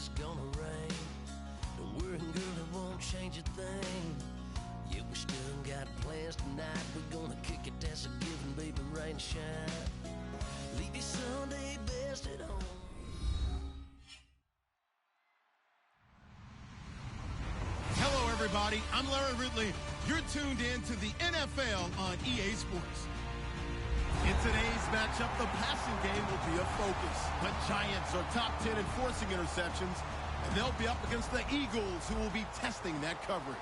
it's gonna rain. Don't worry, girl, it won't change a thing. Yeah, we still got plans tonight. We're gonna kick it, that's a given, baby, rain and shine. Leave your Sunday best at home. Hello, everybody. I'm Larry Ridley. You're tuned in to the NFL on EA Sports. In today's matchup, the passing game will be a focus. The Giants are top 10 in forcing interceptions, and they'll be up against the Eagles, who will be testing that coverage.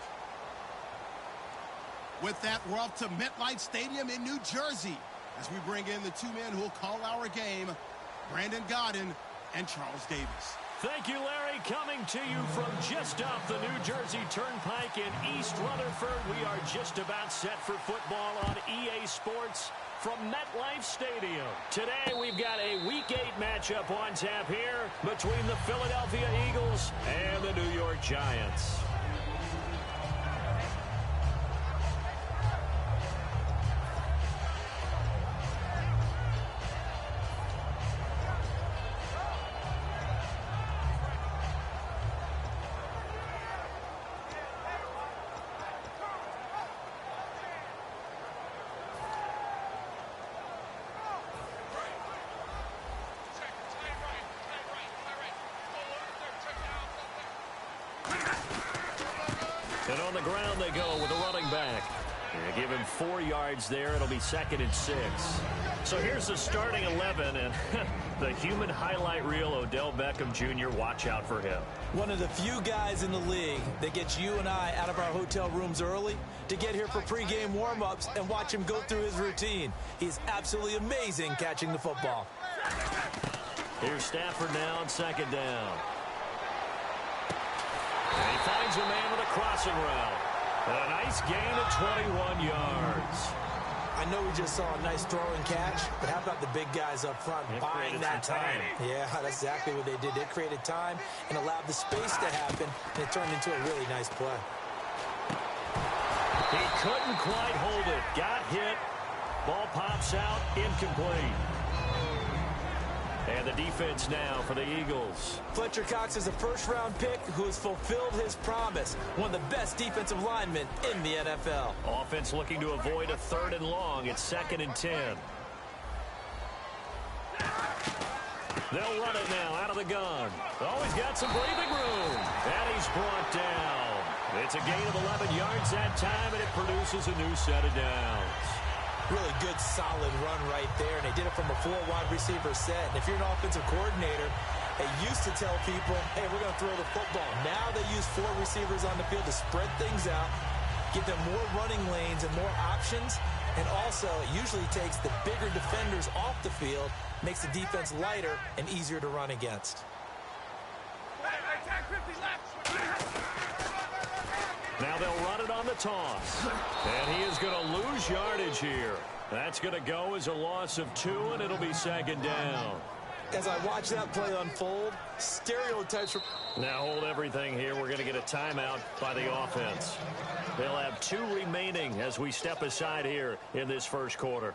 With that, we're off to MetLife Stadium in New Jersey as we bring in the two men who will call our game, Brandon Godden and Charles Davis. Thank you, Larry. Coming to you from just off the New Jersey Turnpike in East Rutherford, we are just about set for football on EA Sports from MetLife Stadium. Today, we've got a Week 8 matchup on tap here between the Philadelphia Eagles and the New York Giants. And on the ground they go with a running back. Give him 4 yards there. It'll be 2nd and 6. So here's the starting 11, and the human highlight reel, Odell Beckham Jr., watch out for him. One of the few guys in the league that gets you and I out of our hotel rooms early to get here for pregame warm-ups and watch him go through his routine. He's absolutely amazing catching the football. Here's Stafford now on 2nd down. And he finds a man with a crossing route. And a nice gain of 21 yards. I know we just saw a nice throw and catch, but how about the big guys up front buying that time? Yeah, that's exactly what they did. They created time and allowed the space to happen, and it turned into a really nice play. He couldn't quite hold it. Got hit. Ball pops out. Incomplete. And the defense now for the Eagles. Fletcher Cox is a first-round pick who has fulfilled his promise. One of the best defensive linemen in the NFL. Offense looking to avoid a 3rd and long. It's 2nd and 10. They'll run it now out of the gun. Oh, he's got some breathing room. And he's brought down. It's a gain of 11 yards that time, and it produces a new set of downs. Really good, solid run right there, and they did it from a 4-wide receiver set. And if you're an offensive coordinator, they used to tell people, hey, we're going to throw the football. Now they use 4 receivers on the field to spread things out, give them more running lanes and more options, and also it usually takes the bigger defenders off the field, makes the defense lighter and easier to run against. Now they'll run it on the toss. And he is going to lose yardage here. That's going to go as a loss of 2, and it'll be 2nd down. As I watch that play unfold, stereotypes. Now hold everything here. We're going to get a timeout by the offense. They'll have 2 remaining as we step aside here in this first quarter.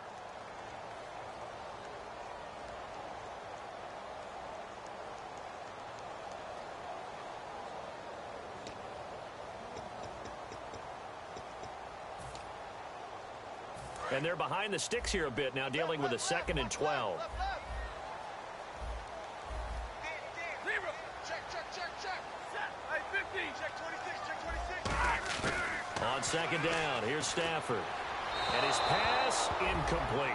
And they're behind the sticks here a bit now, dealing with a 2nd and 12. On 2nd down, here's Stafford. And his pass incomplete.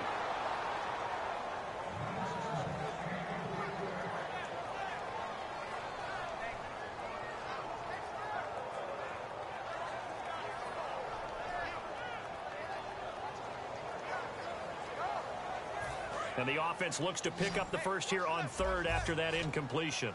And the offense looks to pick up the first here on 3rd after that incompletion.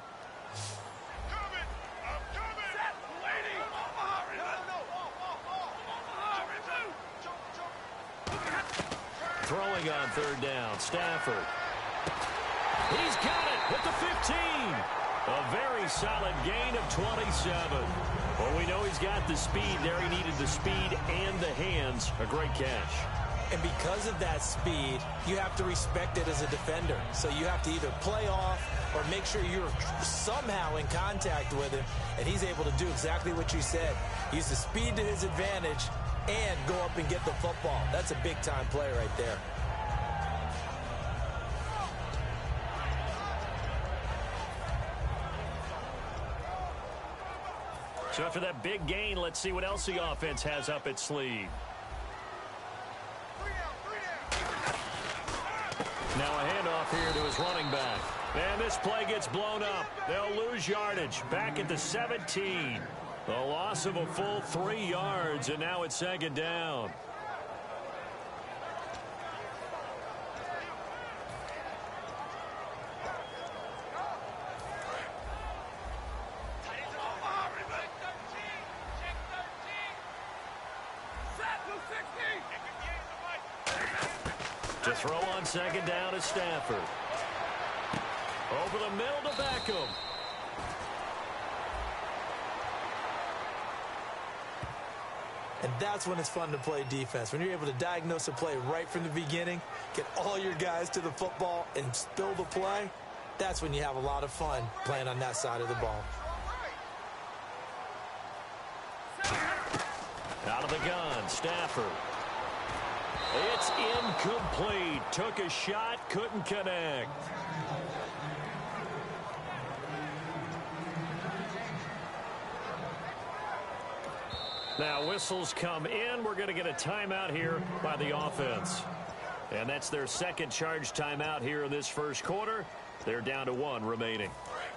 Throwing on 3rd down, Stafford. He's got it at the 15. A very solid gain of 27. Well, we know he's got the speed there. He needed the speed and the hands. A great catch. And because of that speed, you have to respect it as a defender. So you have to either play off or make sure you're somehow in contact with him, and he's able to do exactly what you said. Use the speed to his advantage and go up and get the football. That's a big-time play right there. So after that big gain, let's see what else the offense has up its sleeve. Now a handoff here to his running back. And this play gets blown up. They'll lose yardage. Back at the 17. The loss of a full 3 yards, and now it's second down. To throw on second down is Stafford. Over the middle to Beckham. And that's when it's fun to play defense. When you're able to diagnose a play right from the beginning, get all your guys to the football, and spill the play, that's when you have a lot of fun playing on that side of the ball. Out of the gun, Stafford. It's incomplete. Took a shot, couldn't connect. Now whistles come in. We're going to get a timeout here by the offense. And that's their second charge timeout here in this first quarter. They're down to 1 remaining.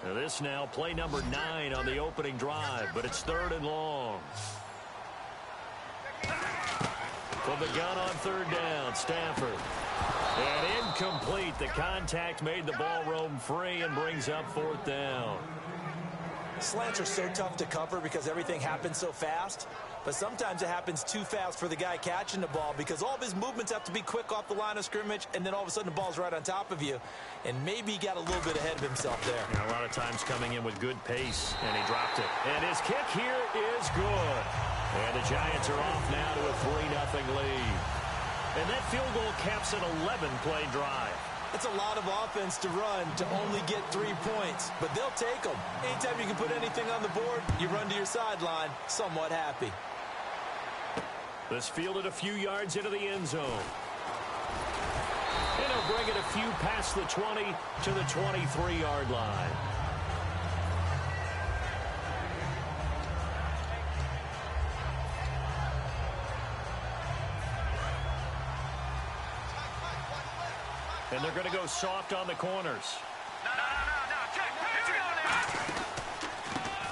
Now this now play number 9 on the opening drive, but it's 3rd and long. From the gun on 3rd down, Stafford. And incomplete. The contact made the ball roam free and brings up 4th down. Slants are so tough to cover because everything happens so fast. But sometimes it happens too fast for the guy catching the ball because all of his movements have to be quick off the line of scrimmage, and then all of a sudden the ball's right on top of you. And maybe he got a little bit ahead of himself there. Yeah, a lot of times coming in with good pace, and he dropped it. And his kick here is good. And the Giants are off now to a 3-0 lead. And that field goal caps an 11-play drive. It's a lot of offense to run to only get 3 points, but they'll take them. Anytime you can put anything on the board, you run to your sideline somewhat happy. This fielded a few yards into the end zone. And he'll bring it a few past the 20 to the 23-yard line. And they're going to go soft on the corners.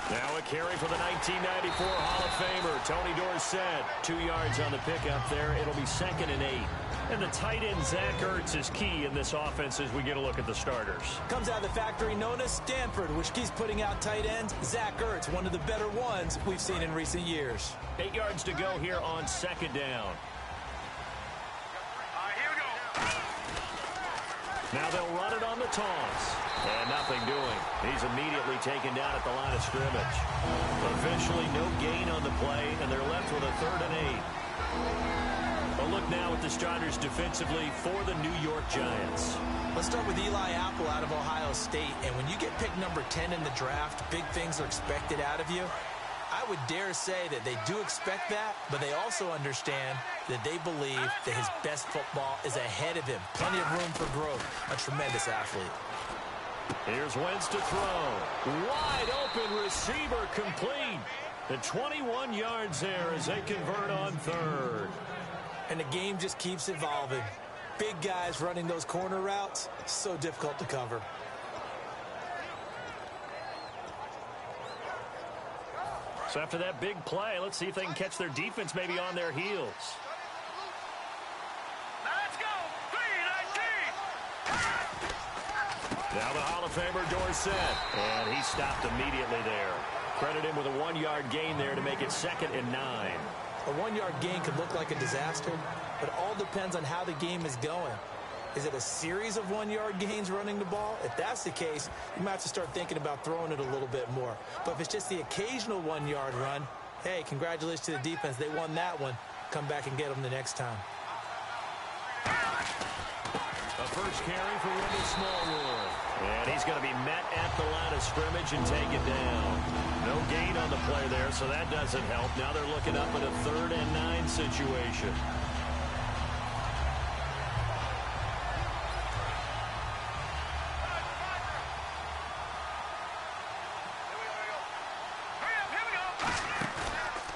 Now a carry for the 1994 Hall of Famer, Tony Dorsett. 2 yards on the pickup there. It'll be 2nd and 8. And the tight end, Zach Ertz, is key in this offense as we get a look at the starters. Comes out of the factory known as Stanford, which keeps putting out tight ends. Zach Ertz, one of the better ones we've seen in recent years. 8 yards to go here on 2nd down. Now they'll run it on the toss. And nothing doing. He's immediately taken down at the line of scrimmage. Officially no gain on the play, and they're left with a 3rd and 8. A look now at the starters defensively for the New York Giants. Let's start with Eli Apple out of Ohio State. And when you get picked number 10 in the draft, big things are expected out of you. I would dare say that they do expect that, but they also understand that they believe that his best football is ahead of him. Plenty of room for growth. A tremendous athlete. Here's Wentz to throw. Wide open receiver complete. The 21 yards there as they convert on 3rd. And the game just keeps evolving. Big guys running those corner routes, so difficult to cover. So after that big play, let's see if they can catch their defense maybe on their heels. Let's go! 3-19! Now the Hall of Famer Dorsett. And he stopped immediately there. Credit him with a 1-yard gain there to make it 2nd and 9. A 1-yard gain could look like a disaster, but it all depends on how the game is going. Is it a series of 1-yard gains running the ball? If that's the case, you might have to start thinking about throwing it a little bit more. But if it's just the occasional 1-yard run, hey, congratulations to the defense. They won that one. Come back and get them the next time. A first carry for Wendell Smallwood. And he's going to be met at the line of scrimmage and taken down. No gain on the play there, so that doesn't help. Now they're looking up at a 3rd and 9 situation.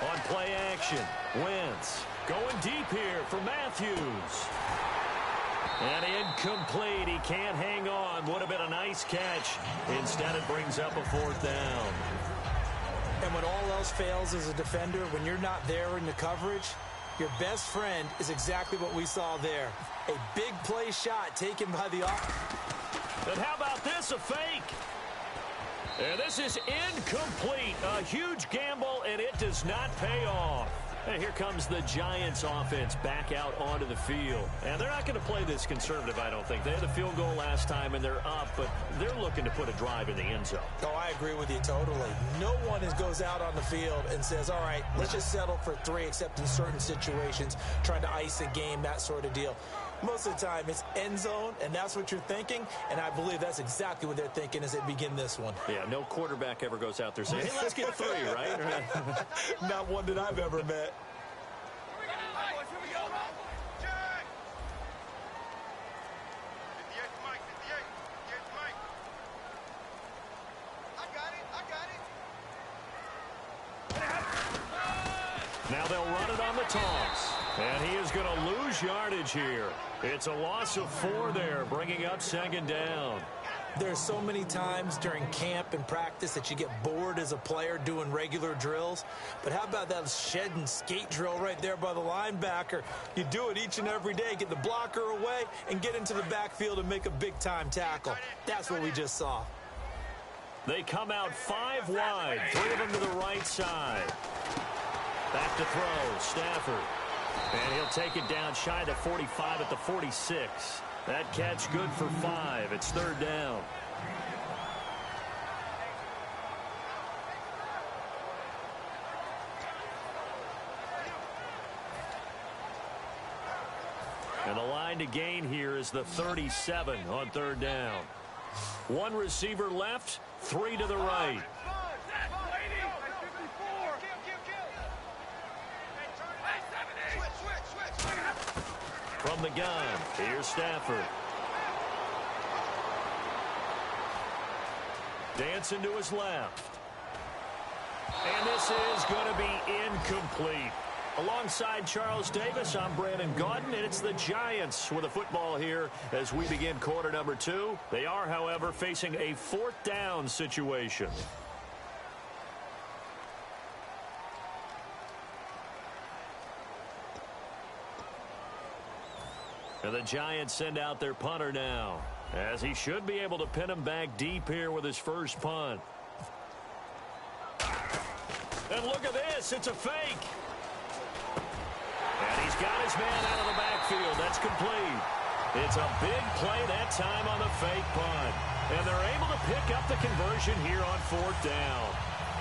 On play action, Wentz going deep here for Matthews. And incomplete. He can't hang on. Would have been a nice catch. Instead, it brings up a 4th down. And when all else fails as a defender, when you're not there in the coverage, your best friend is exactly what we saw there. A big play shot taken by the offense. And how about this, a fake? And this is incomplete. A huge gamble, and it does not pay off. And here comes the Giants offense back out onto the field. And they're not going to play this conservative, I don't think. They had a field goal last time, and they're up, but they're looking to put a drive in the end zone. Oh, I agree with you totally. No one goes out on the field and says, all right, let's just settle for 3, except in certain situations, trying to ice a game, that sort of deal. Most of the time, it's end zone, and that's what you're thinking, and I believe that's exactly what they're thinking as they begin this one. Yeah, no quarterback ever goes out there saying, hey, let's get 3, right? Not one that I've ever met. Now they'll run it on the toss. And he is going to lose yardage here. It's a loss of 4 there, bringing up 2nd down. There's so many times during camp and practice that you get bored as a player doing regular drills. But how about that shed and skate drill right there by the linebacker? You do it each and every day. Get the blocker away and get into the backfield and make a big-time tackle. That's what we just saw. They come out 5 wide, 3 of them to the right side. Back to throw, Stafford. And he'll take it down shy of the 45 at the 46. That catch good for 5. It's 3rd down. And the line to gain here is the 37 on 3rd down. 1 receiver left, 3 to the right. From the gun, here's Stafford. Dancing to his left. And this is going to be incomplete. Alongside Charles Davis, I'm Brandon Gaudin, and it's the Giants with the football here as we begin quarter number 2. They are, however, facing a 4th down situation. And the Giants send out their punter now, as he should be able to pin him back deep here with his first punt. And look at this, it's a fake. And he's got his man out of the backfield. That's complete. It's a big play that time on the fake punt. And they're able to pick up the conversion here on 4th down.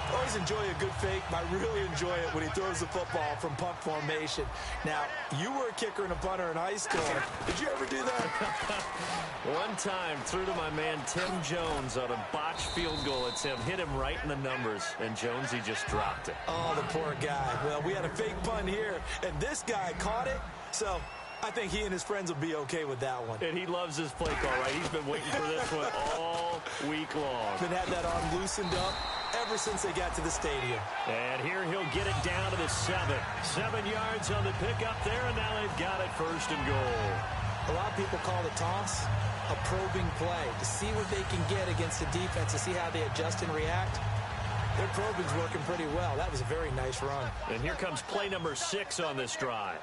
I always enjoy a good fake, but I really enjoy it when he throws the football from punt formation. Now, you were a kicker and a punter in high school. Did you ever do that? One time, threw to my man Tim Jones on a botched field goal attempt. Hit him right in the numbers, and Jonesy just dropped it. Oh, the poor guy. Well, we had a fake punt here, and this guy caught it, so I think he and his friends will be okay with that one. And he loves this play call, right? He's been waiting for this one all week long. Been had that arm loosened up ever since they got to the stadium. And here he'll get it down to the 7. 7 yards on the pickup there, and now they've got it 1st and goal. A lot of people call the toss a probing play to see what they can get against the defense, to see how they adjust and react. Their probing's working pretty well. That was a very nice run. And here comes play number 6 on this drive.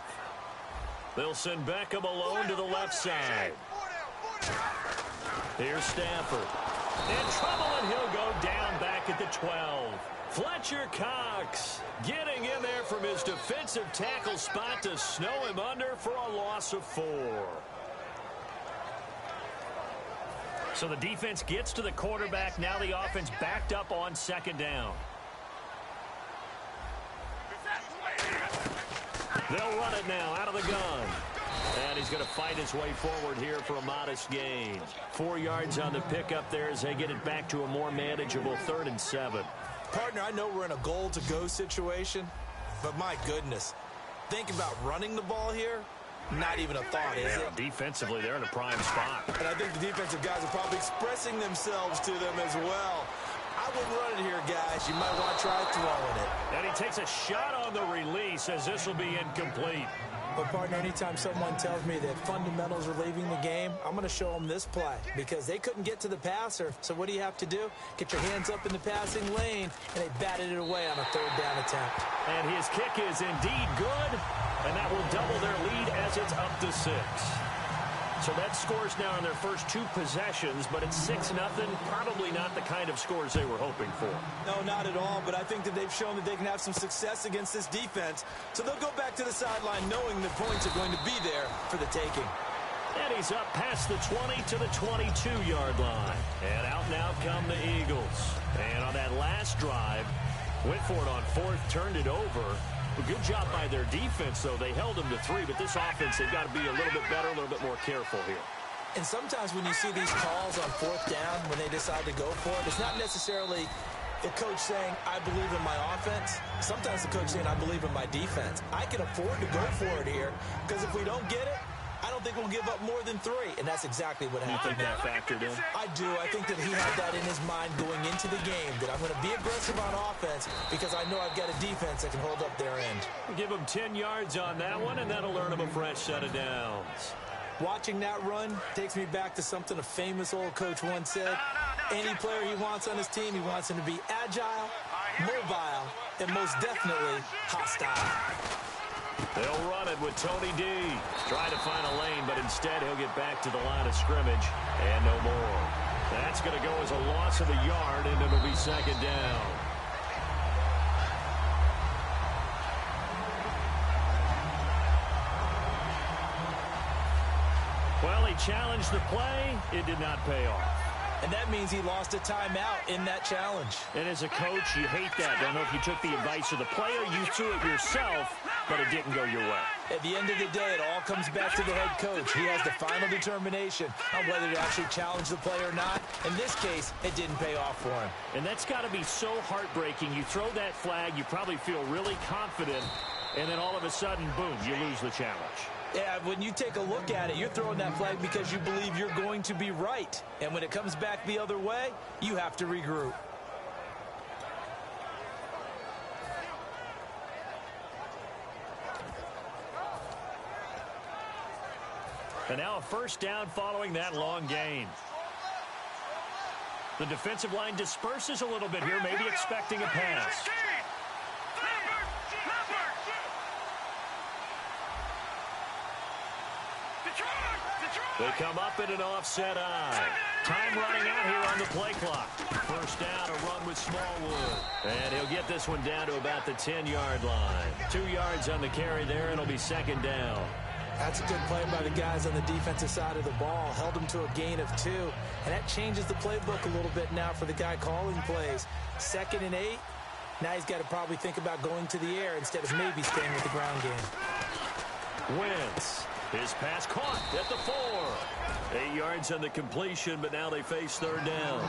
They'll send Beckham alone to the left side. Here's Stafford. In trouble, and he'll go down back at the 12. Fletcher Cox getting in there from his defensive tackle spot to snow him under for a loss of 4. So the defense gets to the quarterback. Now the offense backed up on 2nd down. They'll run it now out of the gun. And he's going to fight his way forward here for a modest gain. 4 yards on the pickup there as they get it back to a more manageable 3rd and 7. Partner, I know we're in a goal-to-go situation, but my goodness, think about running the ball here. Not even a thought, is it? Defensively, they're in a prime spot. And I think the defensive guys are probably expressing themselves to them as well. I wouldn't run it here, guys. You might want to try throwing it. And he takes a shot on the release as this will be incomplete. But, partner, anytime someone tells me that fundamentals are leaving the game, I'm going to show them this play because they couldn't get to the passer. So what do you have to do? Get your hands up in the passing lane, and they batted it away on a 3rd down attempt. And his kick is indeed good, and that will double their lead as it's up to 6. So that scores now in their first 2 possessions, but it's 6-0. Probably not the kind of scores they were hoping for. No, not at all, but I think that they've shown that they can have some success against this defense. So they'll go back to the sideline knowing the points are going to be there for the taking. And he's up past the 20 to the 22-yard line. And out now come the Eagles. And on that last drive, went for it on 4th, turned it over. A good job by their defense, though. They held them to 3, but this offense, they've got to be a little bit better, a little bit more careful here. And sometimes when you see these calls on 4th down, when they decide to go for it, it's not necessarily the coach saying, I believe in my offense. Sometimes the coach saying, I believe in my defense. I can afford to go for it here because if we don't get it, I don't think we'll give up more than 3. And that's exactly what happened. You think that factored in? I do. I think that he had that in his mind going into the game, that I'm going to be aggressive on offense because I know I've got a defense that can hold up their end. Give him 10 yards on that one, and that'll earn him a fresh set of downs. Watching that run takes me back to something a famous old coach once said. Any player he wants on his team, he wants him to be agile, mobile, and most definitely hostile. They'll run it with Tony D. Trying to find a lane, but instead he'll get back to the line of scrimmage and no more. That's going to go as a loss of a yard, and it'll be 2nd down. Well, he challenged the play. It did not pay off. And that means he lost a timeout in that challenge. And as a coach, you hate that. Don't know if you took the advice of the player, you threw it yourself, but it didn't go your way. At the end of the day, it all comes back to the head coach. He has the final determination on whether to actually challenge the play or not. In this case, it didn't pay off for him. And that's got to be so heartbreaking. You throw that flag, you probably feel really confident, and then all of a sudden, boom, you lose the challenge. Yeah, when you take a look at it, you're throwing that flag because you believe you're going to be right. And when it comes back the other way, you have to regroup. And now a 1st down following that long gain. The defensive line disperses a little bit here, maybe expecting a pass. They come up in an offset eye. Time running out here on the play clock. 1st down, a run with Smallwood. And he'll get this one down to about the 10-yard line. 2 yards on the carry there, and it'll be 2nd down. That's a good play by the guys on the defensive side of the ball. Held them to a gain of 2. And that changes the playbook a little bit now for the guy calling plays. 2nd and 8. Now he's got to probably think about going to the air instead of maybe staying with the ground game. Wentz. His pass caught at the 4. 8 yards on the completion, but now they face 3rd down.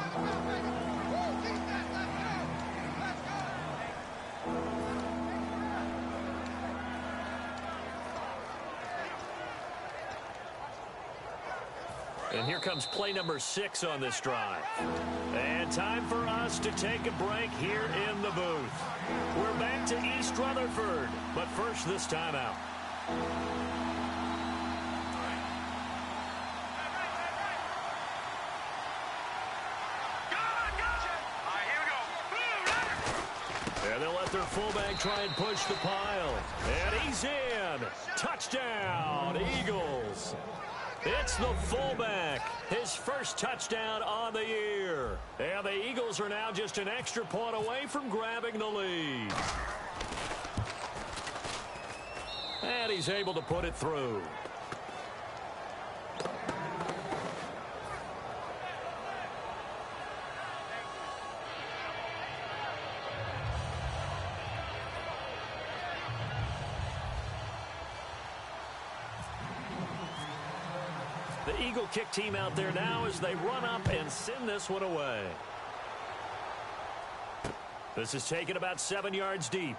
And here comes play number 6 on this drive. And time for us to take a break here in the booth. We're back to East Rutherford, but first this timeout. And they'll let their fullback try and push the pile. And he's in. Touchdown, Eagles. It's the fullback. His first touchdown on the year. And the Eagles are now just an extra point away from grabbing the lead. And he's able to put it through. Eagle kick team out there now as they run up and send this one away. This is taken about 7 yards deep.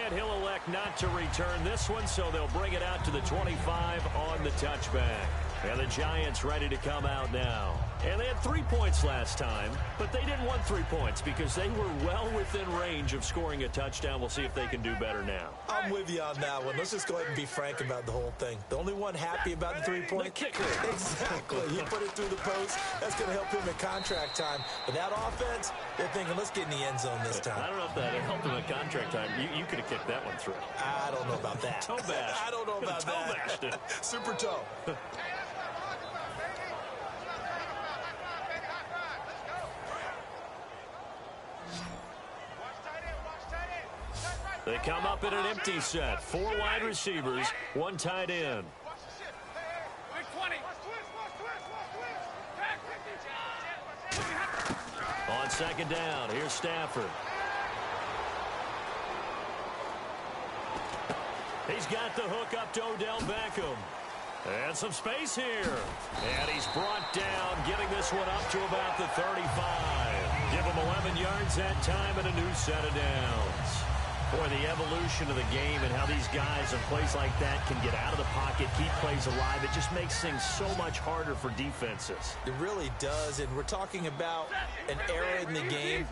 And he'll elect not to return this one, so they'll bring it out to the 25 on the touchback. And the Giants ready to come out now. And they had 3 points last time, but they didn't want 3 points because they were well within range of scoring a touchdown. We'll see if they can do better now. I'm with you on that one. Let's just go ahead and be frank about the whole thing. The only one happy about the 3 points? The kicker. Exactly. He put it through the post. That's going to help him at contract time. But that offense, they're thinking, let's get in the end zone this time. I don't know if that helped him at contract time. You could have kicked that one through. I don't know about that. Toe bash. I don't know about toe that. Bashed it. Super toe. They come up in an empty set. 4 wide receivers, 1 tight end. On second down, here's Stafford. He's got the hook up to Odell Beckham. And some space here. And he's brought down, getting this one up to about the 35. Give him 11 yards that time and a new set of downs. Boy, the evolution of the game and how these guys in plays like that can get out of the pocket, keep plays alive, it just makes things so much harder for defenses. It really does, and we're talking about an era in the game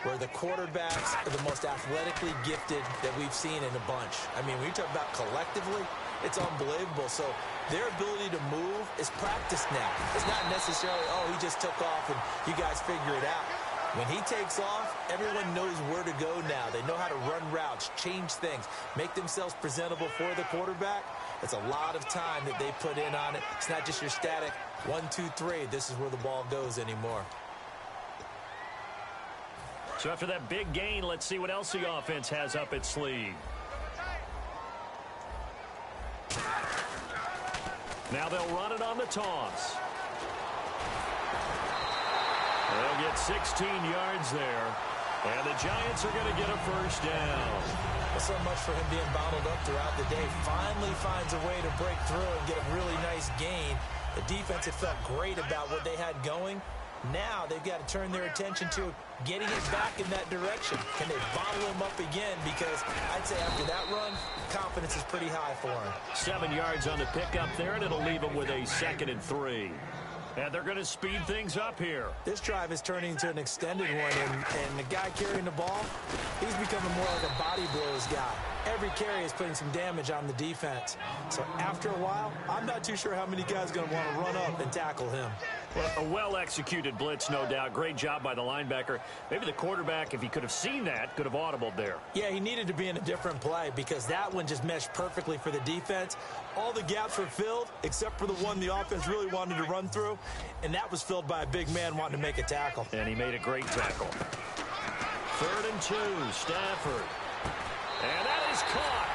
where the quarterbacks are the most athletically gifted that we've seen in a bunch. I mean, when you talk about collectively, it's unbelievable. So their ability to move is practiced now. It's not necessarily, oh, he just took off and you guys figure it out. When he takes off, everyone knows where to go now. They know how to run routes, change things, make themselves presentable for the quarterback. It's a lot of time that they put in on it. It's not just your static 1, 2, 3. This is where the ball goes anymore. So after that big gain, let's see what else the offense has up its sleeve. Now they'll run it on the toss. They'll get 16 yards there. And the Giants are going to get a first down. Well, so much for him being bottled up throughout the day. Finally finds a way to break through and get a really nice gain. The defense had felt great about what they had going. Now they've got to turn their attention to getting it back in that direction. Can they bottle him up again? Because I'd say after that run, confidence is pretty high for him. 7 yards on the pickup there, and it'll leave him with a 2nd and 3. And they're going to speed things up here. This drive is turning into an extended one, and the guy carrying the ball, he's becoming more like a body blows guy. Every carry is putting some damage on the defense. So after a while, I'm not too sure how many guys are going to want to run up and tackle him. Well, a well-executed blitz, no doubt. Great job by the linebacker. Maybe the quarterback, if he could have seen that, could have audibled there. Yeah, he needed to be in a different play because that one just meshed perfectly for the defense. All the gaps were filled except for the one the offense really wanted to run through, and that was filled by a big man wanting to make a tackle. And he made a great tackle. 3rd and 2, Stafford. And that is caught.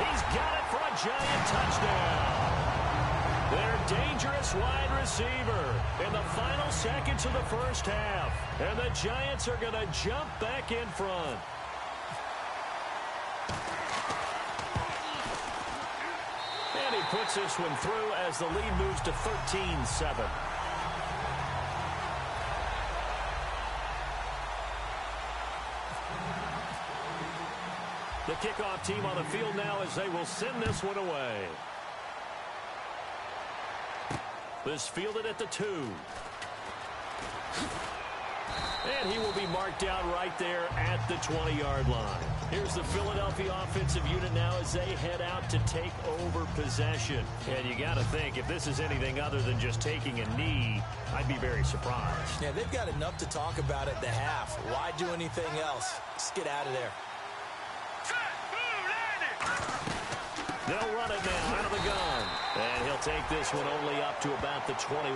He's got it for a giant touchdown. Their dangerous wide receiver in the final seconds of the first half. And the Giants are going to jump back in front. And he puts this one through as the lead moves to 13-7. The kickoff team on the field now as they will send this one away. This fielded at the 2. And he will be marked down right there at the 20-yard line. Here's the Philadelphia offensive unit now as they head out to take over possession. And you got to think, if this is anything other than just taking a knee, I'd be very surprised. Yeah, they've got enough to talk about at the half. Why do anything else? Just get out of there. They'll run it now out of the gun. And he'll take this one only up to about the 21.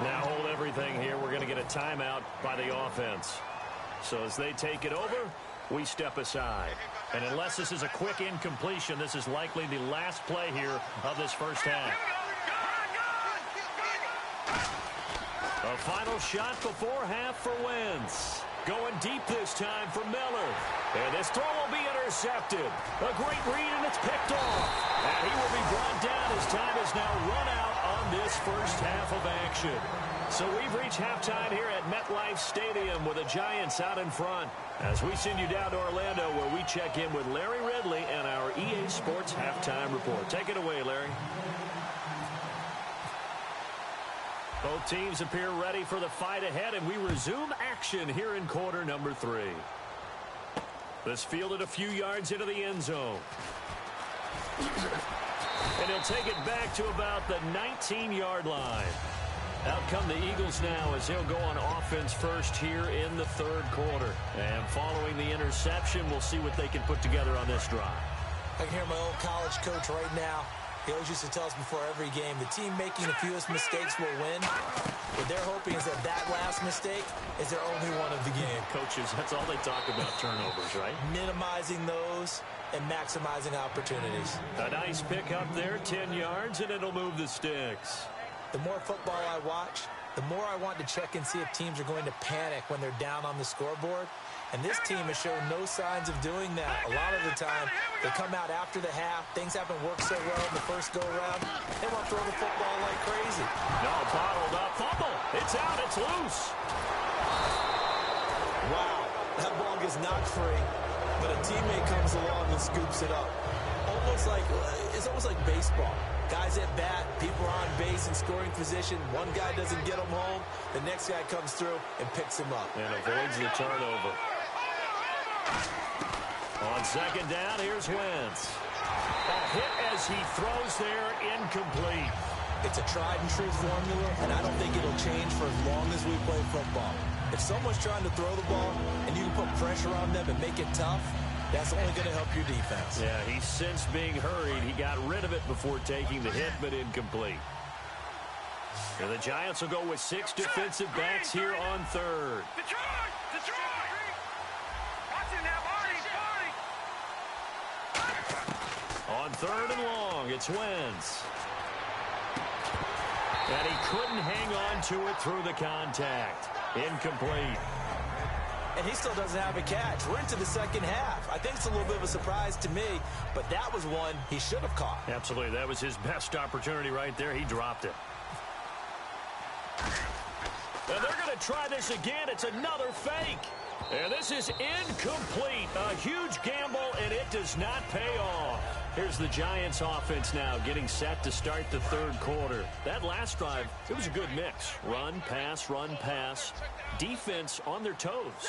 Now hold everything here. We're going to get a timeout by the offense. So as they take it over, we step aside. And unless this is a quick incompletion, this is likely the last play here of this first half. A final shot before half for Wentz. Going deep this time for Miller. And this throw will be intercepted. intercepted. A great read, and it's picked off. And he will be brought down. His time is now run out on this first half of action. So we've reached halftime here at MetLife Stadium with the Giants out in front. As we send you down to Orlando, where we check in with Larry Ridley and our EA Sports Halftime Report. Take it away, Larry. Both teams appear ready for the fight ahead, and we resume action here in quarter number 3. This fielded a few yards into the end zone. And he'll take it back to about the 19-yard line. Out come the Eagles now as he'll go on offense first here in the third quarter. And following the interception, we'll see what they can put together on this drive. I can hear my old college coach right now. He always used to tell us before every game, the team making the fewest mistakes will win. What they're hoping is that that last mistake is their only one of the game. Coaches, that's all they talk about, turnovers, right? Minimizing those and maximizing opportunities. A nice pick up there, 10 yards, and it'll move the sticks. The more football I watch, the more I want to check and see if teams are going to panic when they're down on the scoreboard. And this team has shown no signs of doing that. A lot of the time, they come out after the half. Things haven't worked so well in the first go-around. They want to throw the football like crazy. No, bottled up. Fumble. It's out. It's loose. Wow. That ball gets knocked free, but a teammate comes along and scoops it up. It's almost like baseball. Guys at bat, people are on base in scoring position. One guy doesn't get him home. The next guy comes through and picks him up. And avoids the turnover. On second down, here's Wentz. A hit as he throws there, incomplete. It's a tried-and-true formula, and I don't think it'll change for as long as we play football. If someone's trying to throw the ball and you can put pressure on them and make it tough, that's only going to help your defense. Yeah, he's since being hurried. He got rid of it before taking the hit, but incomplete. And the Giants will go with 6 defensive backs here on third. Detroit! Watch it now, Barney! On third and long, it's Wentz. And he couldn't hang on to it through the contact. Incomplete. And he still doesn't have a catch. We're into the second half. I think it's a little bit of a surprise to me, but that was one he should have caught. Absolutely. That was his best opportunity right there. He dropped it. And they're going to try this again. It's another fake. And this is incomplete. A huge gamble, and it does not pay off. Here's the Giants offense now getting set to start the third quarter. That last drive, it was a good mix. Run, pass, defense on their toes.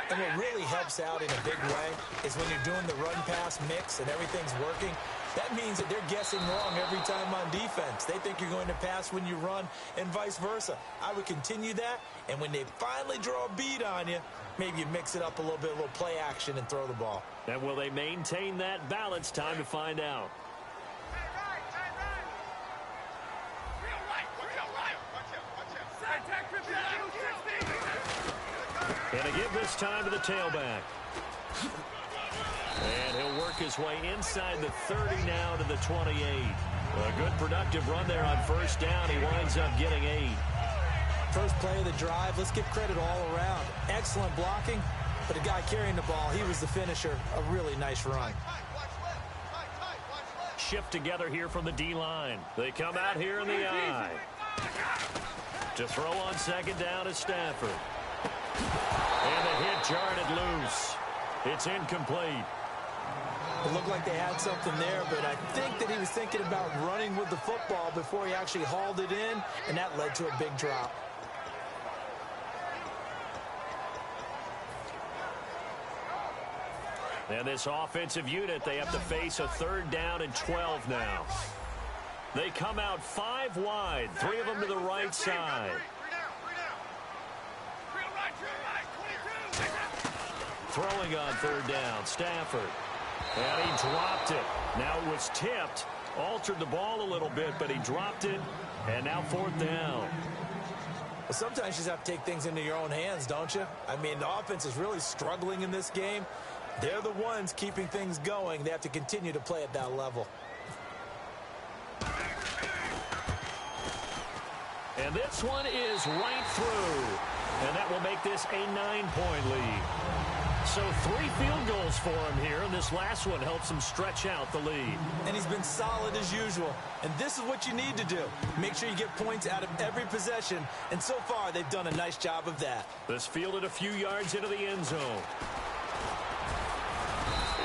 And what really helps out in a big way is when you're doing the run-pass mix and everything's working, that means that they're guessing wrong every time on defense. They think you're going to pass when you run and vice versa. I would continue that, and when they finally draw a bead on you, maybe you mix it up a little bit, a little play action, and throw the ball. And will they maintain that balance? Time to find out. And again this time to the tailback. And he'll work his way inside the 30 now to the 28. A good productive run there on first down. He winds up getting 8. First play of the drive, let's give credit all around. Excellent blocking, but the guy carrying the ball, he was the finisher. A really nice run. Shift together here from the D-line. They come out here in the I. To throw on second down is Stafford. And the hit jarred it loose. It's incomplete. It looked like they had something there, but I think that he was thinking about running with the football before he actually hauled it in, and that led to a big drop. And this offensive unit, they have to face a third down and 12 now. They come out 5 wide, 3 of them to the right side. Throwing on third down, Stafford. And he dropped it. Now it was tipped, altered the ball a little bit, but he dropped it, and now fourth down. Well, sometimes you just have to take things into your own hands, don't you? I mean, the offense is really struggling in this game. They're the ones keeping things going. They have to continue to play at that level. And this one is right through. And that will make this a 9-point lead. So 3 field goals for him here, and this last one helps him stretch out the lead. And he's been solid as usual. And this is what you need to do. Make sure you get points out of every possession. And so far, they've done a nice job of that. This fielded a few yards into the end zone.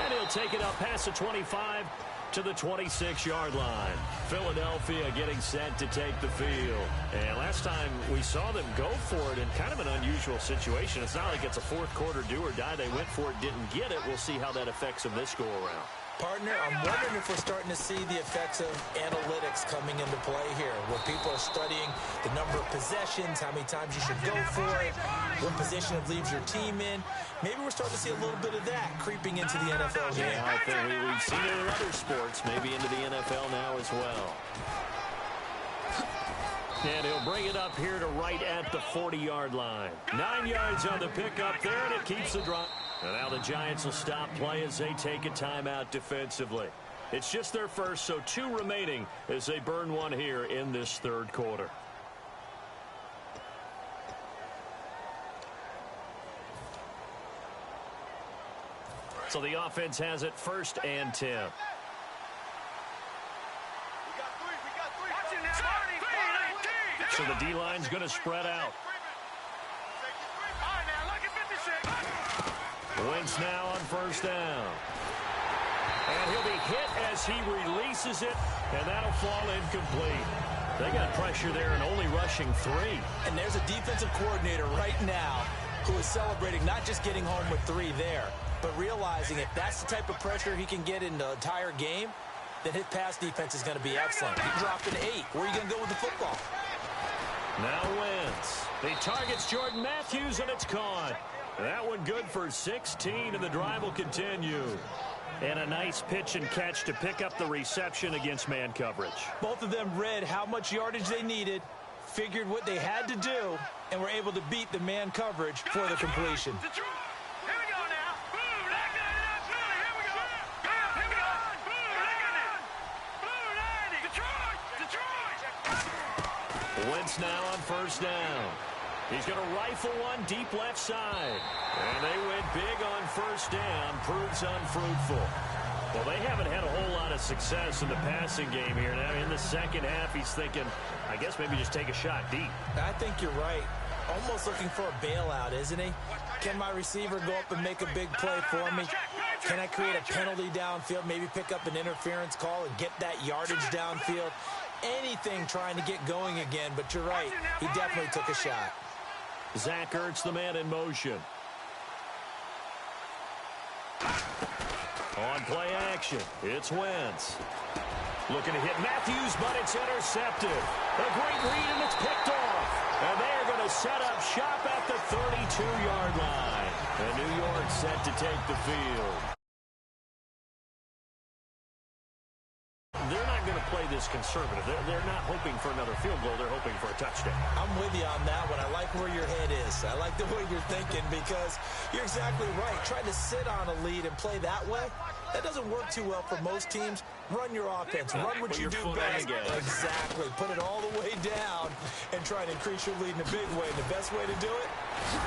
And he'll take it up past the 25 to the 26-yard line. Philadelphia getting set to take the field. And last time we saw them go for it in kind of an unusual situation. It's not like it's a fourth quarter do or die. They went for it, didn't get it. We'll see how that affects them this go-around. Partner, I'm wondering if we're starting to see the effects of analytics coming into play here, where people are studying the number of possessions, how many times you should go for it, what position it leaves your team in. Maybe we're starting to see a little bit of that creeping into the NFL game. Yeah, I think we've seen it in other sports, maybe into the NFL now as well. And he'll bring it up here to right at the 40-yard line. 9 yards on the pickup there, and it keeps the drive. And now the Giants will stop play as they take a timeout defensively. It's just their first, so 2 remaining as they burn one here in this third quarter. So the offense has it 1st and 10. So the D-line's going to spread out. Wentz now on 1st down. And he'll be hit as he releases it, and that'll fall incomplete. They got pressure there and only rushing 3. And there's a defensive coordinator right now who is celebrating not just getting home with 3 there, but realizing if that's the type of pressure he can get in the entire game, then his pass defense is going to be excellent. He dropped an 8. Where are you going to go with the football? Now Wentz. He targets Jordan Matthews, and it's caught. That one good for 16, and the drive will continue. And a nice pitch and catch to pick up the reception against man coverage. Both of them read how much yardage they needed, figured what they had to do, and were able to beat the man coverage for the completion. Wentz now on 1st down. He's going to rifle one deep left side. And they went big on 1st down. Proves unfruitful. Well, they haven't had a whole lot of success in the passing game here. Now, in the second half, he's thinking, I guess maybe just take a shot deep. I think you're right. Almost looking for a bailout, isn't he? Can my receiver go up and make a big play for me? Can I create a penalty downfield, maybe pick up an interference call and get that yardage downfield? Anything trying to get going again, but you're right. He definitely took a shot. Zach Ertz, the man in motion. On play action, it's Wentz. Looking to hit Matthews, but it's intercepted. A great read, and it's picked off. And they're going to set up shop at the 32-yard line. And New York set to take the field. They're not going to play this conservative. They're not hoping for another field goal. They're hoping for a touchdown. I'm with you on that one. I like where your head is. I like the way you're thinking because you're exactly right. Trying to sit on a lead and play that way, that doesn't work too well for most teams. Run your offense. Run what you do best. Exactly. Put it all the way down and try to increase your lead in a big way. And the best way to do it,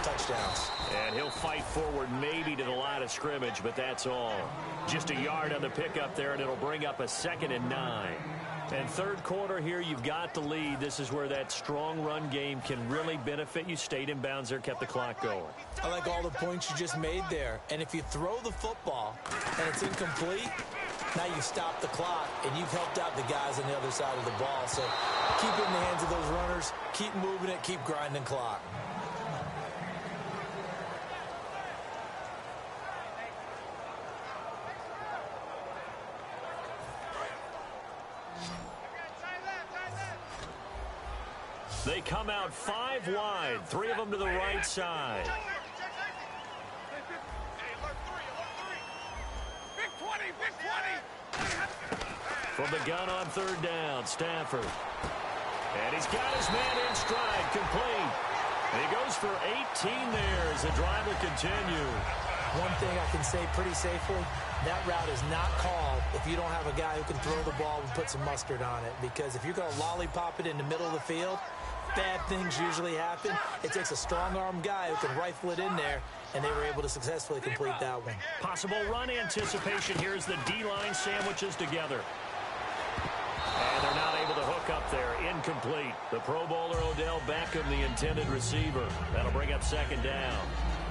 touchdowns. And he'll fight forward maybe to the line of scrimmage, but that's all. Just a yard on the pickup there, and it'll bring up a 2nd and 9. And third quarter here, you've got the lead. This is where that strong run game can really benefit you. Stayed in bounds there, kept the clock going. I like all the points you just made there. And if you throw the football and it's incomplete, now you stop the clock, and you've helped out the guys on the other side of the ball. So keep it in the hands of those runners. Keep moving it. Keep grinding clock. They come out 5 wide, 3 of them to the right side. From the gun on 3rd down, Stafford. And he's got his man in stride, complete. And he goes for 18 there as the drive will continue. One thing I can say pretty safely, that route is not called if you don't have a guy who can throw the ball and put some mustard on it. Because if you're going to lollipop it in the middle of the field, bad things usually happen. It takes a strong-arm guy who can rifle it in there, and they were able to successfully complete that one. Possible run anticipation. Here's the D-line sandwiches together. And they're not able to hook up there. Incomplete. The Pro Bowler Odell Beckham, the intended receiver. That'll bring up second down.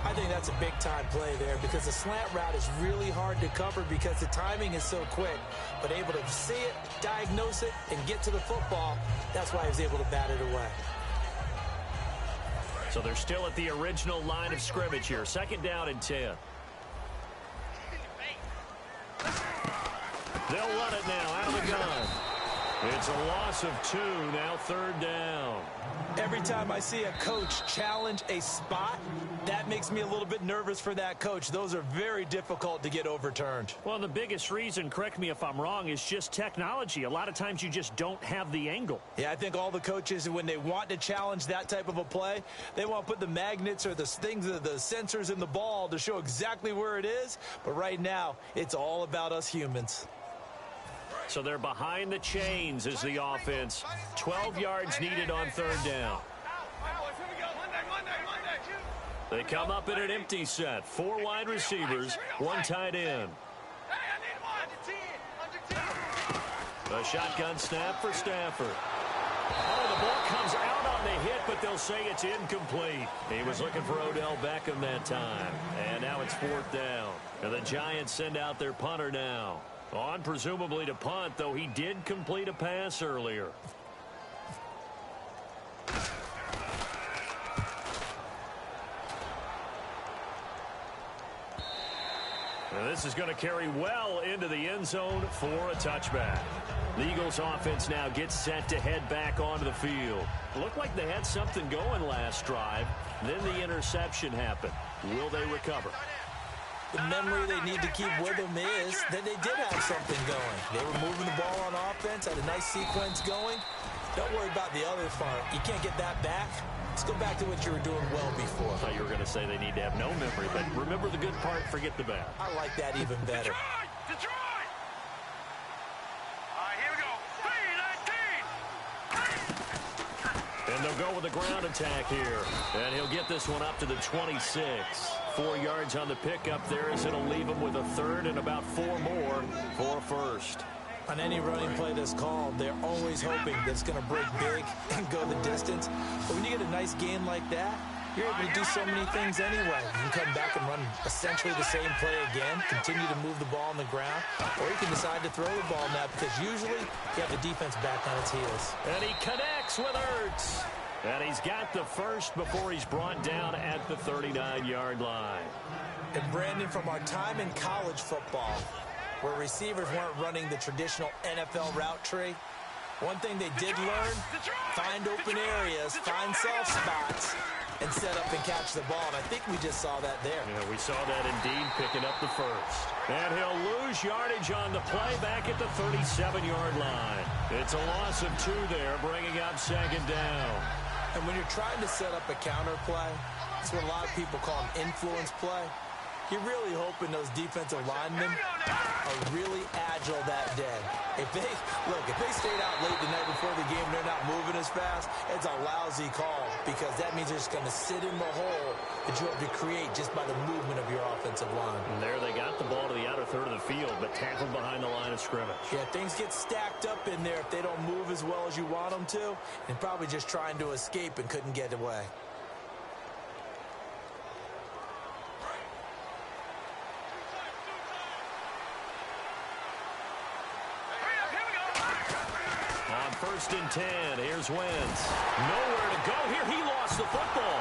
I think that's a big-time play there because the slant route is really hard to cover because the timing is so quick. But able to see it, diagnose it, and get to the football, that's why he was able to bat it away. So they're still at the original line of scrimmage here. Second down and 10. They'll run it now out of the gun. It's a loss of 2, now third down. Every time I see a coach challenge a spot, that makes me a little bit nervous for that coach. Those are very difficult to get overturned. Well, the biggest reason, correct me if I'm wrong, is just technology. A lot of times you just don't have the angle. Yeah, I think all the coaches, when they want to challenge that type of a play, they want to put the magnets or the things, the sensors in the ball to show exactly where it is. But right now, it's all about us humans. So they're behind the chains as the offense. 12 yards needed on third down. They come up in an empty set. 4 wide receivers, 1 tight end. A shotgun snap for Stafford. Oh, the ball comes out on the hit, but they'll say it's incomplete. He was looking for Odell Beckham that time. And now it's 4th down. And the Giants send out their punter now. On presumably to punt, though he did complete a pass earlier. And this is going to carry well into the end zone for a touchback. The Eagles offense now gets set to head back onto the field. Looked like they had something going last drive. Then the interception happened. Will they recover? The memory they need to keep with them is that they did have something going. They were moving the ball on offense, had a nice sequence going. Don't worry about the other part. You can't get that back. Let's go back to what you were doing well before. I thought you were going to say they need to have no memory, but remember the good part, forget the bad. I like that even better. Detroit! Here we go. 3-19! And they'll go with the ground attack here. And he'll get this one up to the 26. 4 yards on the pickup there as it'll leave him with a third and about 4 more for a first. On any running play that's called, they're always hoping that it's going to break big and go the distance. But when you get a nice game like that, you're able to do so many things anyway. You can come back and run essentially the same play again, continue to move the ball on the ground, or you can decide to throw the ball now because usually you have the defense back on its heels. And he connects with Ertz. And he's got the first before he's brought down at the 39-yard line. And Brandon, from our time in college football, where receivers weren't running the traditional NFL route tree, one thing they did learn, find open areas, find soft spots, and set up and catch the ball. And I think we just saw that there. Yeah, we saw that indeed, picking up the first. And he'll lose yardage on the play back at the 37-yard line. It's a loss of 2 there, bringing up second down. And when you're trying to set up a counter play, it's what a lot of people call an influence play. You're really hoping those defensive linemen are really agile that day. If they stayed out late the night before the game, they're not moving as fast, it's a lousy call because that means they're just going to sit in the hole that you have to create just by the movement of your offensive line. And there they got the ball to the outer third of the field, but tackled behind the line of scrimmage. Yeah, things get stacked up in there if they don't move as well as you want them to, and probably just trying to escape and couldn't get away. First and 10. Here's Wentz. Nowhere to go here. He lost the football.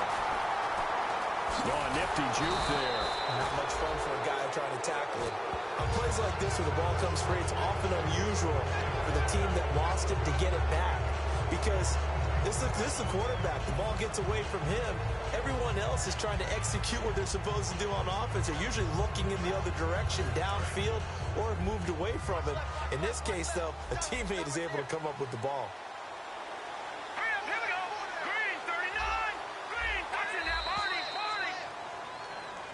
Oh, nifty juke there. Not much fun for a guy trying to tackle it. On plays like this where the ball comes free, it's often unusual for the team that lost it to get it back. Because this is the quarterback. The ball gets away from him. Everyone else is trying to execute what they're supposed to do on offense. They're usually looking in the other direction, downfield, or have moved away from it. In this case, though, a teammate is able to come up with the ball. Here we go. Green, 39. Green, touching that party.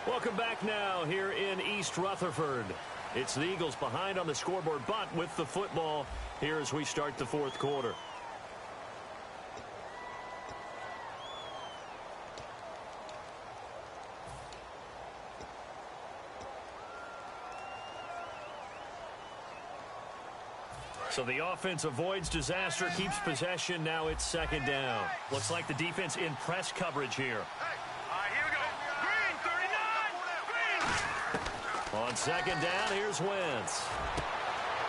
Welcome back now here in East Rutherford. It's the Eagles behind on the scoreboard, but with the football here as we start the fourth quarter. So the offense avoids disaster, keeps possession. Now it's second down. Looks like the defense in press coverage here. Here we go. Green, 39. Green. On second down, here's Wentz.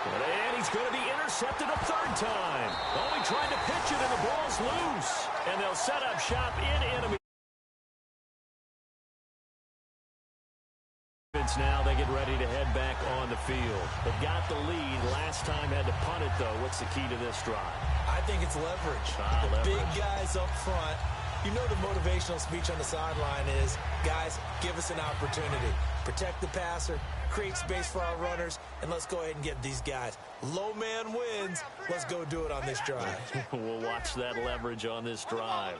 And he's going to be intercepted a third time. Only trying to pitch it, and the ball's loose. And they'll set up shop in enemy. Now they get ready to head back on the field. They've got the lead. Last time had to punt it, though. What's the key to this drive? I think it's leverage. The big guys up front. You know the motivational speech on the sideline is, guys, give us an opportunity. Protect the passer, create space for our runners, and let's go ahead and get these guys. Low man wins. Let's go do it on this drive. We'll watch that leverage on this drive.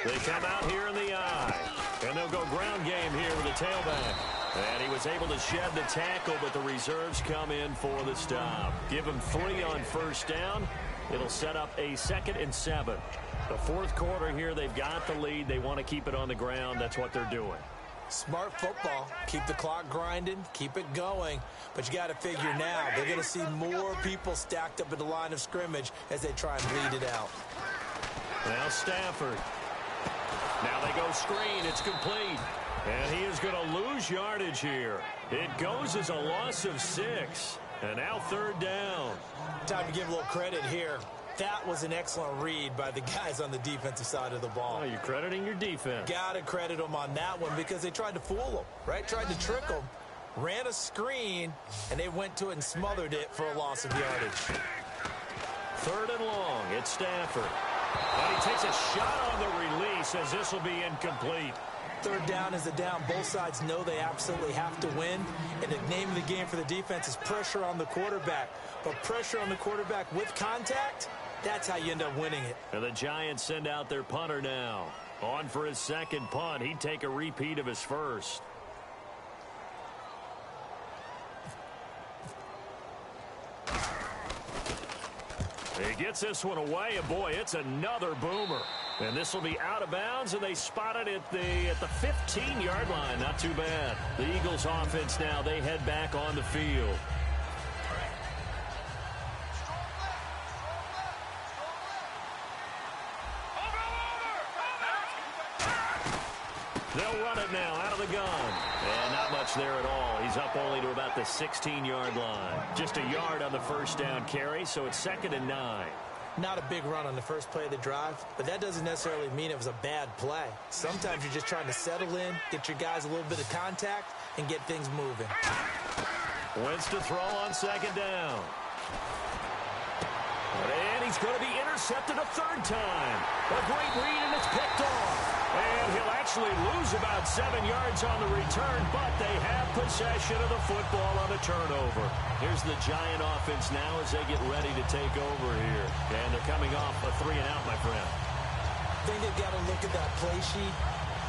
They come out here in the eye. And they'll go ground game here with the tailback. And he was able to shed the tackle, but the reserves come in for the stop. Give him 3 on first down. It'll set up a 2nd and 7. The fourth quarter here, they've got the lead. They want to keep it on the ground. That's what they're doing. Smart football. Keep the clock grinding. Keep it going. But you got to figure now, they're going to see more people stacked up at the line of scrimmage as they try and bleed it out. Now Stafford. Now they go screen. It's complete. And he is going to lose yardage here. It goes as a loss of 6. And now third down. Time to give a little credit here. That was an excellent read by the guys on the defensive side of the ball. Oh, you're crediting your defense. Got to credit them on that one because they tried to fool them, right? Tried to trick them. Ran a screen, and they went to it and smothered it for a loss of yardage. Third and long. It's Stafford. And he takes a shot on the release as this will be incomplete. Third down is a down. Both sides know they absolutely have to win. And the name of the game for the defense is pressure on the quarterback. But pressure on the quarterback with contact, that's how you end up winning it. And the Giants send out their punter now. On for his second punt. He'd take a repeat of his first. He gets this one away, and boy, it's another boomer. And this will be out of bounds, and they spot it at the 15-yard line. Not too bad. The Eagles offense now, they head back on the field. They'll run it now out of the gun. And not much there at all. He's up only to about the 16-yard line. Just a yard on the first down carry, so it's 2nd and 9. Not a big run on the first play of the drive, but that doesn't necessarily mean it was a bad play. Sometimes you're just trying to settle in, get your guys a little bit of contact, and get things moving. Wentz to throw on second down. And he's going to be intercepted a third time. A great read, and it's picked off. And he'll actually lose about 7 yards on the return, but they have possession of the football on a turnover. Here's the Giant offense now as they get ready to take over here. And they're coming off a 3-and-out, my friend. I think they've got to look at that play sheet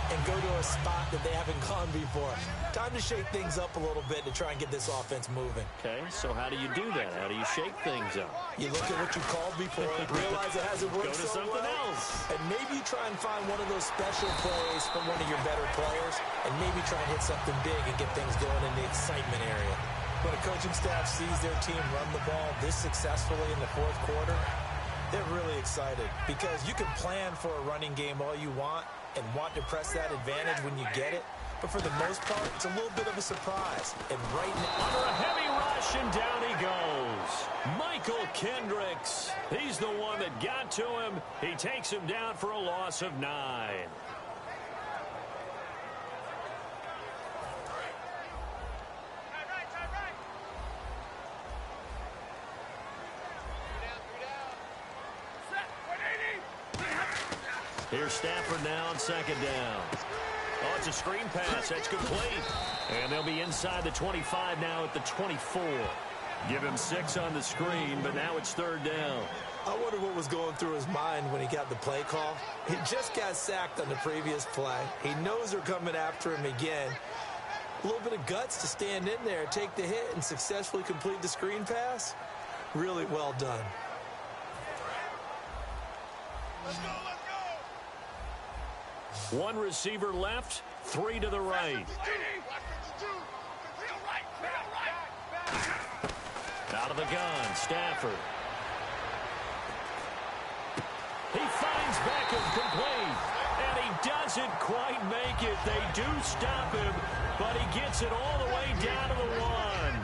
and go to a spot that they haven't gone before. Time to shake things up a little bit to try and get this offense moving. Okay, so how do you do that? How do you shake things up? You look at what you called before, realize it hasn't worked Go to so something well, else. and maybe try and find one of those special plays from one of your better players, and maybe try and hit something big and get things going in the excitement area. When a coaching staff sees their team run the ball this successfully in the fourth quarter, they're really excited because you can plan for a running game all you want and want to press that advantage when you get it. But for the most part, it's a little bit of a surprise. And right now, under a heavy rush, and down he goes. Michael Kendricks. He's the one that got to him. He takes him down for a loss of 9. Here's Stafford now on second down. Oh, it's a screen pass. That's complete. And they'll be inside the 25 now at the 24. Give him 6 on the screen, but now it's third down. I wonder what was going through his mind when he got the play call. He just got sacked on the previous play. He knows they're coming after him again. A little bit of guts to stand in there, take the hit, and successfully complete the screen pass. Really well done. Let's go, let's go. One receiver left, 3 to the right. of the gun, Stafford. He finds Beckham complete, and he doesn't quite make it. They do stop him, but he gets it all the way down to the 1.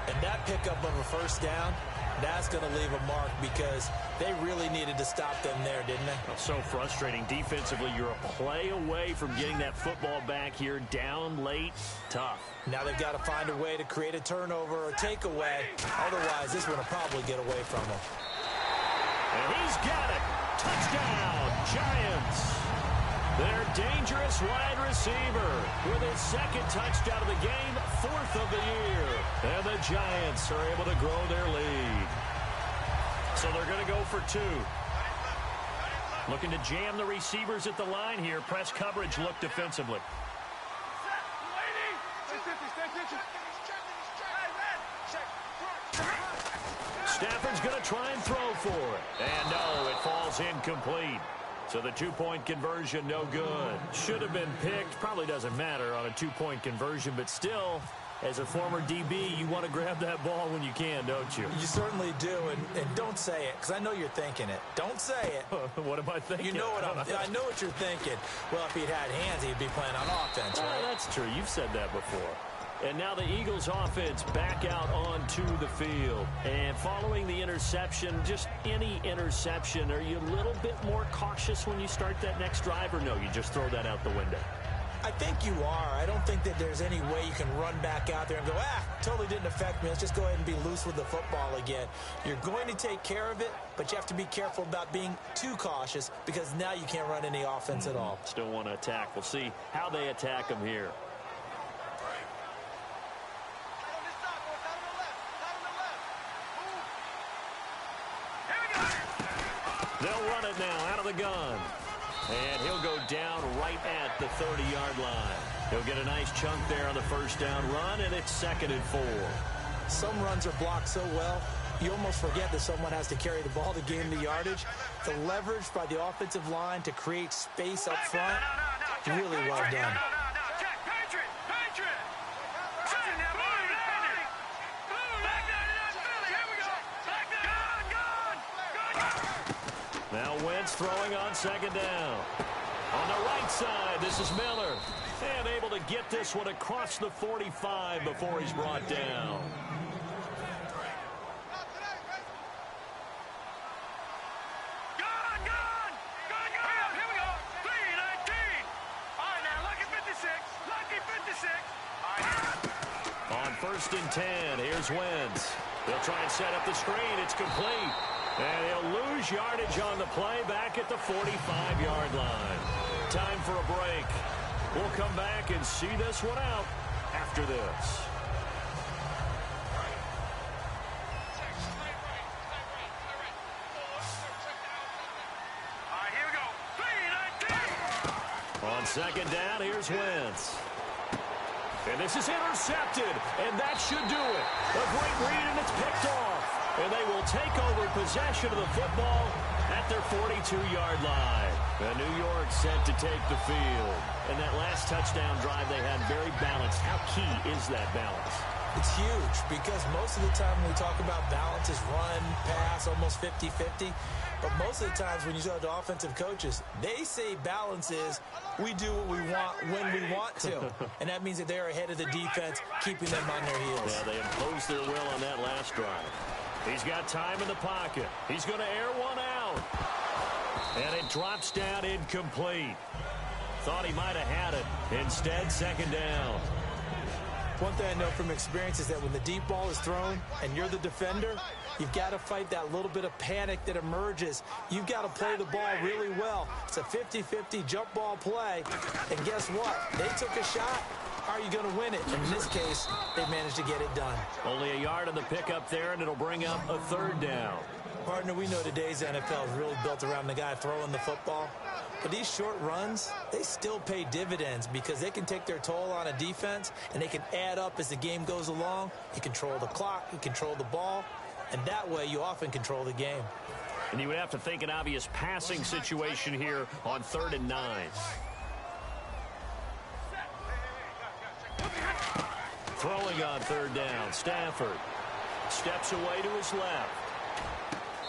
And that pickup of a first down, that's going to leave a mark because they really needed to stop them there, didn't they? So frustrating. Defensively, you're a play away from getting that football back here down late. Tough. Now they've got to find a way to create a turnover or takeaway. Otherwise, this one will probably get away from them. And he's got it. Touchdown, Giants. Their dangerous wide receiver with his second touchdown of the game, 4th of the year. And the Giants are able to grow their lead. So they're going to go for 2. Looking to jam the receivers at the line here. Press coverage look defensively. Stafford's going to try and throw for it. And no, it falls incomplete. So the 2-point conversion, no good. Should have been picked. Probably doesn't matter on a 2-point conversion, but still, as a former DB, you want to grab that ball when you can, don't you? You certainly do, and don't say it, because I know you're thinking it. Don't say it. What am I thinking? You know what I know what you're thinking. Well, if he'd had hands, he'd be playing on offense, right? That's true. You've said that before. And now the Eagles offense back out onto the field. And following the interception, just any interception, are you a little bit more cautious when you start that next drive, or no, you just throw that out the window? I think you are. I don't think that there's any way you can run back out there and go, totally didn't affect me. Let's just go ahead and be loose with the football again. You're going to take care of it, but you have to be careful about being too cautious because now you can't run any offense at all. Still want to attack. We'll see how they attack them here. They'll run it now out of the gun. And he'll go down right at the 30-yard line. He'll get a nice chunk there on the first down run, and it's 2nd and 4. Some runs are blocked so well, you almost forget that someone has to carry the ball to gain the yardage. The leverage by the offensive line to create space up front, really well done. Now Wentz throwing on 2nd down. On the right side, this is Miller. And able to get this one across the 45 before he's brought down. Here we go. 3-19. All right, now, lucky 56. Lucky 56. All right. On 1st and 10, here's Wentz. They'll try and set up the screen. It's complete. And he'll lose yardage on the play back at the 45-yard line. Time for a break. We'll come back and see this one out after this. All right, here we go. 3-19. On 2nd down, here's Wentz. And this is intercepted, and that should do it. A great read, and it's picked off. And they will take over possession of the football at their 42-yard line. And New York set to take the field. And that last touchdown drive they had very balanced. How key is that balance? It's huge because most of the time when we talk about balance is run, pass, almost 50-50. But most of the times when you talk to offensive coaches, they say balance is we do what we want when we want to. And that means that they're ahead of the defense, keeping them on their heels. Yeah, they imposed their will on that last drive. He's got time in the pocket. He's going to air one out. And it drops down incomplete. Thought he might have had it. Instead, 2nd down. One thing I know from experience is that when the deep ball is thrown and you're the defender, you've got to fight that little bit of panic that emerges. You've got to play the ball really well. It's a 50-50 jump ball play. And guess what? They took a shot. How are you going to win it? And in this case, they managed to get it done. Only a yard on the pickup there, and it'll bring up a 3rd down. Partner, we know today's NFL is really built around the guy throwing the football. But these short runs, they still pay dividends because they can take their toll on a defense, and they can add up as the game goes along. You control the clock, you control the ball, and that way you often control the game. And you would have to think an obvious passing situation here on 3rd and 9. Throwing on 3rd down, Stafford. Steps away to his left.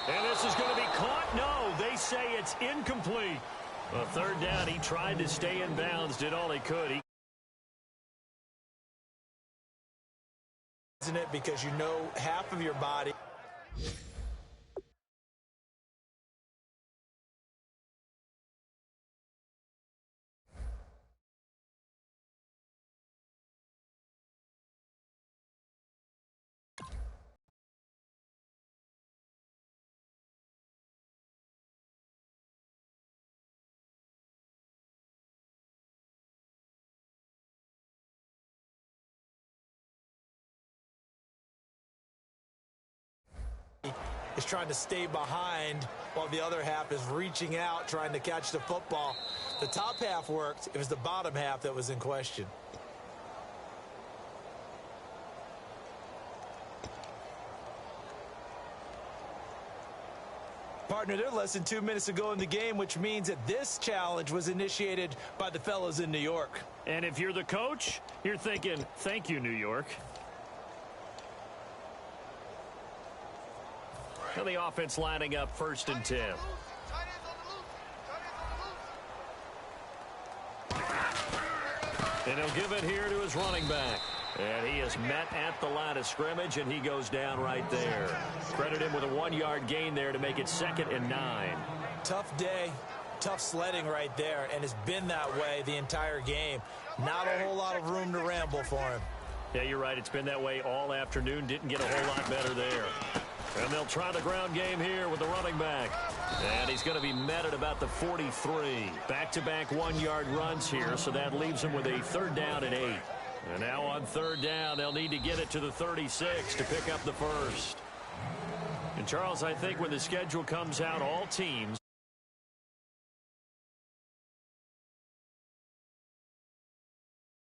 And this is going to be caught. No, they say it's incomplete. A third down. He tried to stay in bounds, did all he could. Isn't it? Because you know half of your body. Is trying to stay behind while the other half is reaching out, trying to catch the football. The top half worked. It was the bottom half that was in question. Partner, they're less than 2 minutes ago in the game, which means that this challenge was initiated by the fellas in New York. And if you're the coach, you're thinking, thank you, New York. Now the offense lining up 1st and 10. And he'll give it here to his running back. And he is met at the line of scrimmage, and he goes down right there. Credit him with a 1-yard gain there to make it 2nd and 9. Tough day, tough sledding right there, and it's been that way the entire game. Not a whole lot of room to ramble for him. Yeah, you're right. It's been that way all afternoon. Didn't get a whole lot better there. And they'll try the ground game here with the running back. And he's going to be met at about the 43. Back-to-back 1-yard runs here, so that leaves him with a 3rd down and 8. And now on 3rd down, they'll need to get it to the 36 to pick up the first. And, Charles, I think when the schedule comes out, all teams